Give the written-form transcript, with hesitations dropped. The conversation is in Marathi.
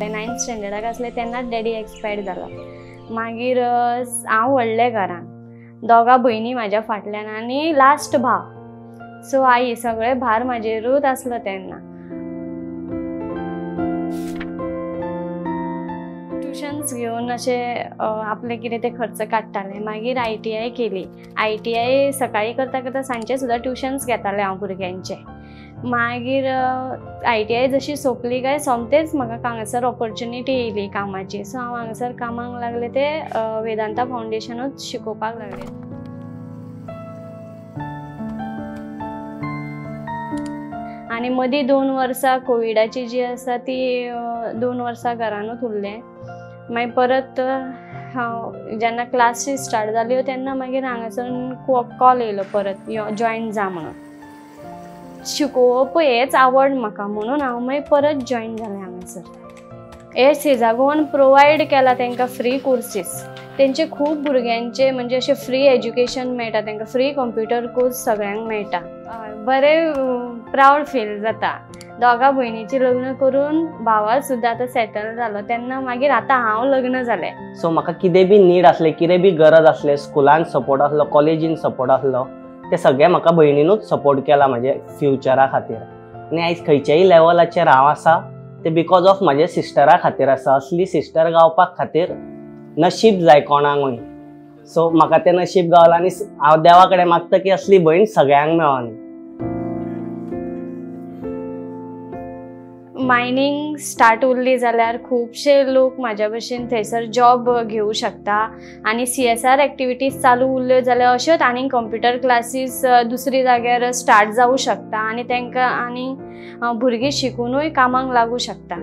आसलें 9th स्टँडर्डाक आसलें तेन्ना डॅडी एक्सपायर्ड जालो। मागीर हांव व्हडलें घरान, दोगां भयणी म्हाज्या फाटल्यान आनी लास्ट भाव, सो आई सगळें भार म्हाजेरूच आसलो तेन्ना। ट्युशन्स घेवन अशें आपले कितें तें खर्च काडटालें। मागीर ITI केली। ITI सकाळीं करता करता सांजचे सुद्दां ट्युशन्स घेतालें हांव भुरग्यांचे। मागीर ITI जशी सोंपली काय सोमतेच म्हाका हांगासर ऑपॉर्च्युनिटी येयली कामाची, सो हांव हांगासर कामाक लागलें तें वेदांता फावंडेशनूच शिकोवपाक लागलें। आनी मदीं 2 वर्सां कोविडाची जी आसा ती 2 वर्सां घरानूच उरलें। मागीर परत जेन्ना क्लासीस स्टार्ट जाल्यो तेन्ना मागीर हांगासून कॉल येयलो परत जॉयन जा म्हणून। शिकोवप हेच आवड म्हाका म्हणून हांव मागीर परत जॉयन जालें हांगासर। हे सेजागोवन प्रोवायड केला तांकां फ्री कोर्सीस। तेंचे खूब भुरग्यांचे म्हणजे अशें फ्री एज्युकेशन मेळटा, तांकां फ्री कंप्युटर कोर्स सगळ्यांक मेळटा। बरें प्रावड फील जाता। दोगां भयणीचें लग्न करून भावा सुद्दां आतां सेटल जालो तेन्ना मागीर आतां हांव लग्न जालें। सो म्हाका कितें बी नीड आसलें, कितें बी गरज आसलें, स्कुलान सपोर्ट आसलो, कॉलेजीन सपोर्ट आसलो, ते सगळें म्हाका भयणीनूच सपोर्ट केला म्हाजे फ्युचरा खातीर। आनी आयज खंयच्याय लेवलाचेर हांव आसा ते बिकॉज ऑफ म्हाज्या सिस्टरा खातीर आसा। असली सिस्टर गावपाक खातीर नशीब जाय कोणाकूय। सो म्हाका तें नशीब गावलां आनी हांव देवा कडेन मागता की असली भयण सगळ्यांक मेळोनी। मायनींग स्टार्ट उरली जाल्यार खुबशे लोक म्हाज्या भशेन थंयसर जॉब घेवं शकता आनी CSR एक्टिविटीज चालू उरल्यो जाल्यार अश्योच आनीक कंप्युटर क्लासीस दुसरी जाग्यार स्टार्ट जावं शकता आनी तांकां आनी भुरगीं शिकुनूय कामाक लागू शकता।